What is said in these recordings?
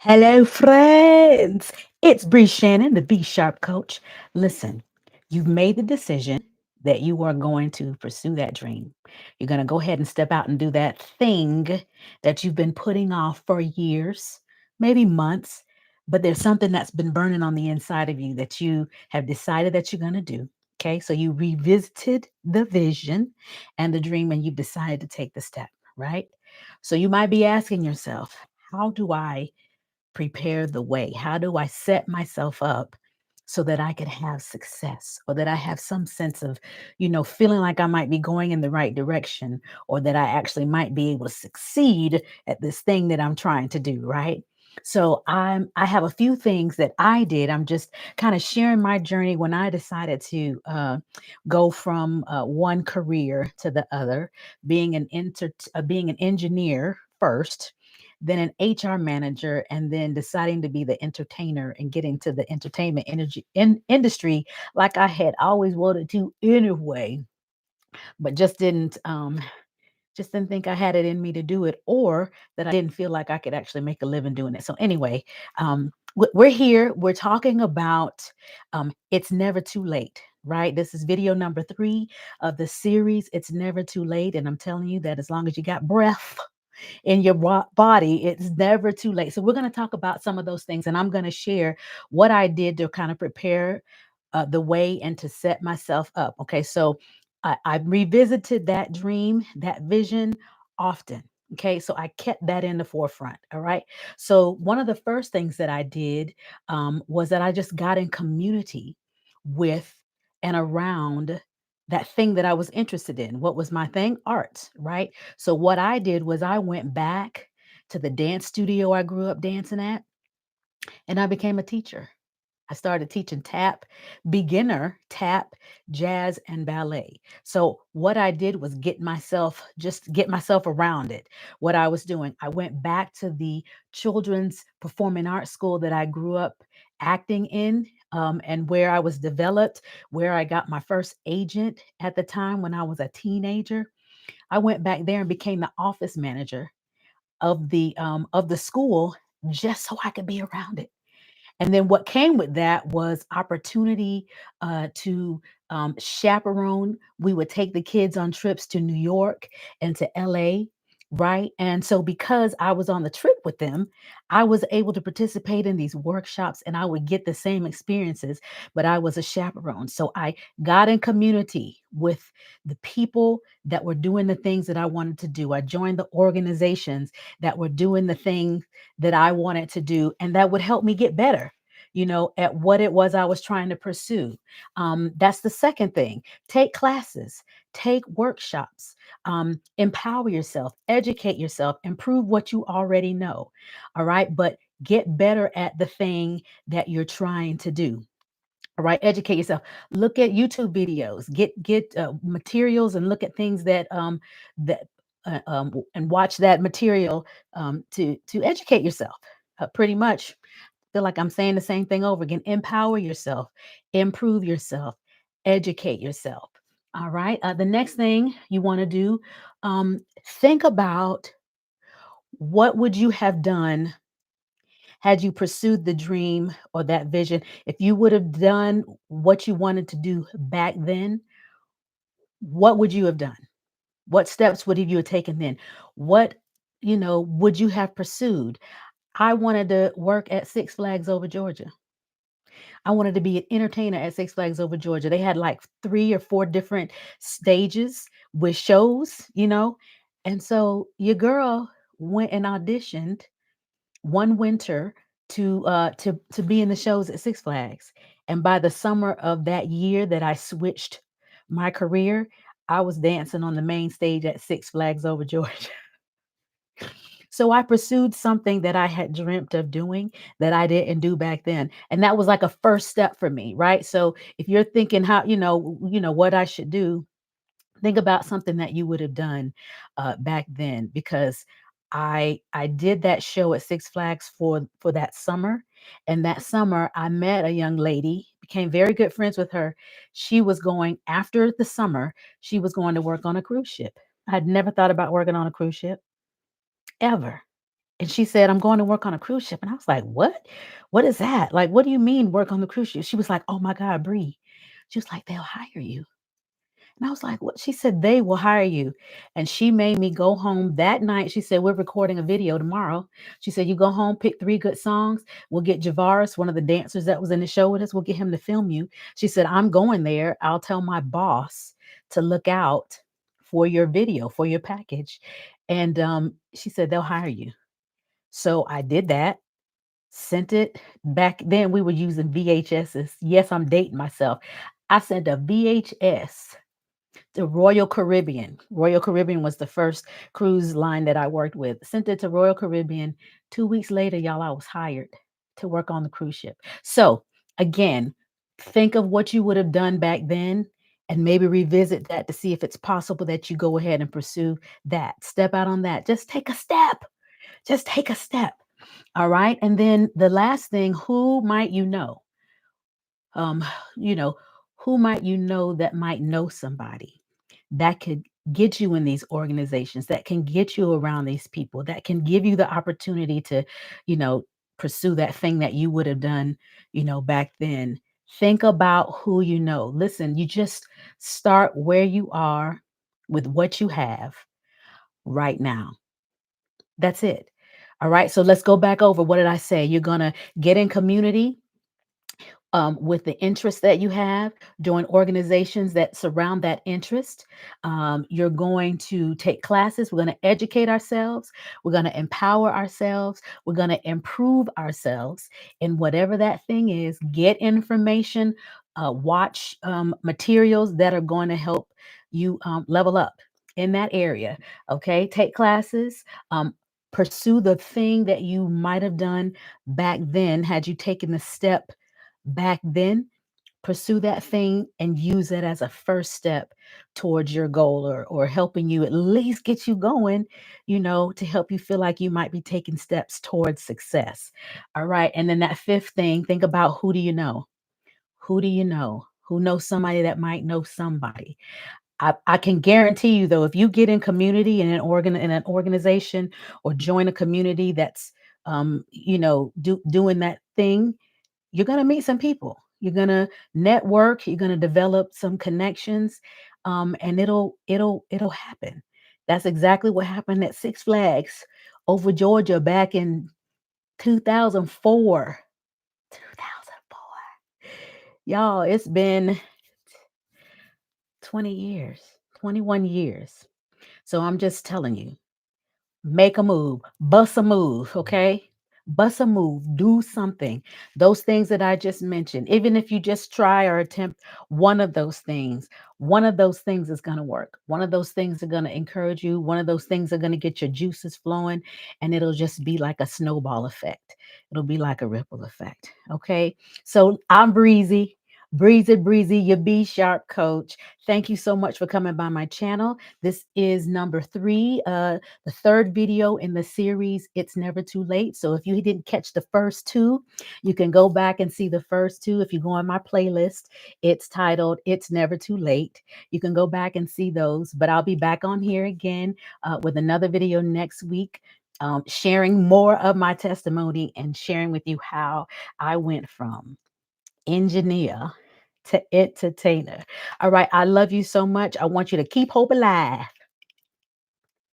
Hello, friends. It's Bree Shannon, the Be Sharp Coach. Listen, you've made the decision that you are going to pursue that dream. You're going to go ahead and step out and do that thing that you've been putting off for years, maybe months, but there's something that's been burning on the inside of you that you have decided that you're going to do. Okay, so you revisited the vision and the dream, and you've decided to take the step, right? So you might be asking yourself, how do I prepare the way? How do I set myself up so that I can have success or that I have some sense of, feeling like I might be going in the right direction or that I actually might be able to succeed at this thing that I'm trying to do, right? So I have a few things that I did. I'm just kind of sharing my journey when I decided to go from one career to the other, being an engineer first, then an HR manager, and then deciding to be the entertainer and getting to the entertainment industry like I had always wanted to anyway, but just didn't think I had it in me to do it, or that I didn't feel like I could actually make a living doing it. So anyway, we're here. We're talking about it's never too late. Right. This is video number 3 of the series. It's never too late. And I'm telling you that as long as you got breath, in your body, it's never too late. So we're going to talk about some of those things, and I'm going to share what I did to kind of prepare the way and to set myself up. Okay, so I revisited that dream, that vision often. Okay, so I kept that in the forefront. All right. So one of the first things that I did was that I just got in community with and around that thing that I was interested in. What was my thing? Arts, right? So what I did was I went back to the dance studio I grew up dancing at, and I became a teacher. I started teaching beginner tap, jazz, and ballet. So what I did was get myself around it. What I was doing, I went back to the children's performing arts school that I grew up acting in, and where I was developed, where I got my first agent at the time when I was a teenager. I went back there and became the office manager of the school just so I could be around it. And then what came with that was opportunity to chaperone. We would take the kids on trips to New York and to LA, right? And so because I was on the trip with them, I was able to participate in these workshops and I would get the same experiences, but I was a chaperone. So I got in community with the people that were doing the things that I wanted to do. I joined the organizations that were doing the things that I wanted to do and that would help me get better, at what it was I was trying to pursue. That's the second thing. Take classes, take workshops, empower yourself, educate yourself, improve what you already know. All right. But get better at the thing that you're trying to do. All right, educate yourself. Look at YouTube videos. Get materials and look at things and watch that material to educate yourself. Pretty much, feel like I'm saying the same thing over again. Empower yourself, improve yourself, educate yourself. All right. The next thing you want to do, think about what would you have done had you pursued the dream or that vision. If you would have done what you wanted to do back then, what would you have done? What steps would you have taken then? What, would you have pursued? I wanted to work at Six Flags Over Georgia. I wanted to be an entertainer at Six Flags Over Georgia. They had like 3 or 4 different stages with shows. And so your girl went and auditioned one winter to be in the shows at Six Flags. And by the summer of that year that I switched my career, I was dancing on the main stage at Six Flags Over Georgia. So I pursued something that I had dreamt of doing that I didn't do back then. And that was like a first step for me, right? So if you're thinking how, what I should do, think about something that you would have done back then, because I did that show at Six Flags for that summer, and that summer I met a young lady, became very good friends with her. She was going after the summer. She was going to work on a cruise ship. I had never thought about working on a cruise ship ever. And she said, "I'm going to work on a cruise ship." And I was like, "What? What is that? Like, what do you mean work on the cruise ship?" She was like, "Oh my God, Bree." She was like, "They'll hire you." And I was like, "What?" She said, "They will hire you." And she made me go home that night. She said, "We're recording a video tomorrow." She said, "You go home, pick 3 good songs. We'll get Javaris, one of the dancers that was in the show with us, we'll get him to film you." She said, "I'm going there. I'll tell my boss to look out for your video, for your package." And she said, "They'll hire you." So I did that, sent it. Back then we were using VHSs. Yes, I'm dating myself. I sent a VHS to Royal Caribbean. Royal Caribbean was the first cruise line that I worked with. Sent it to Royal Caribbean. 2 weeks later, y'all, I was hired to work on the cruise ship. So again, think of what you would have done back then and maybe revisit that to see if it's possible that you go ahead and pursue that. Step out on that. Just take a step. Just take a step. All right. And then the last thing, who might you know? Um, you know, who might you know that might know somebody that could get you in these organizations, that can get you around these people, that can give you the opportunity to, you know, pursue that thing that you would have done, back then. Think about who you know. Listen, you just start where you are with what you have right now. That's it. All right. So let's go back over. What did I say? You're going to get in community with the interest that you have, join organizations that surround that interest. You're going to take classes. We're going to educate ourselves. We're going to empower ourselves. We're going to improve ourselves in whatever that thing is. Get information, watch materials that are going to help you level up in that area. Okay. Take classes. Pursue the thing that you might have done back then had you taken the step back then. Pursue that thing and use it as a first step towards your goal, or helping you at least get you going, to help you feel like you might be taking steps towards success. All right. And then that fifth thing, think about, who do you know? Who do you know? Who knows somebody that might know somebody? I can guarantee you, though, if you get in community in an organization, or join a community that's doing that thing, you're going to meet some people. You're going to network, you're going to develop some connections, and it'll happen. That's exactly what happened at Six Flags over Georgia back in 2004. 2004. Y'all, it's been 20 years, 21 years. So I'm just telling you, make a move, bust a move, okay? Bust a move, do something. Those things that I just mentioned, even if you just try or attempt one of those things is going to work. One of those things are going to encourage you. One of those things are going to get your juices flowing, and it'll just be like a snowball effect. It'll be like a ripple effect, okay? So I'm Breezy. Breezy, Breezy, your B Sharp coach. Thank you so much for coming by my channel. This is number 3. The third video in the series, It's Never Too Late. So if you didn't catch the first 2, you can go back and see the first 2. If you go on my playlist, it's titled It's Never Too Late. You can go back and see those, but I'll be back on here again with another video next week, sharing more of my testimony and sharing with you how I went from engineer to entertainer. All right. I love you so much. I want you to keep hope alive.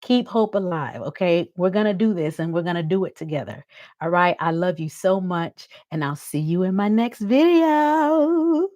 Keep hope alive. Okay. We're going to do this, and we're going to do it together. All right. I love you so much, and I'll see you in my next video.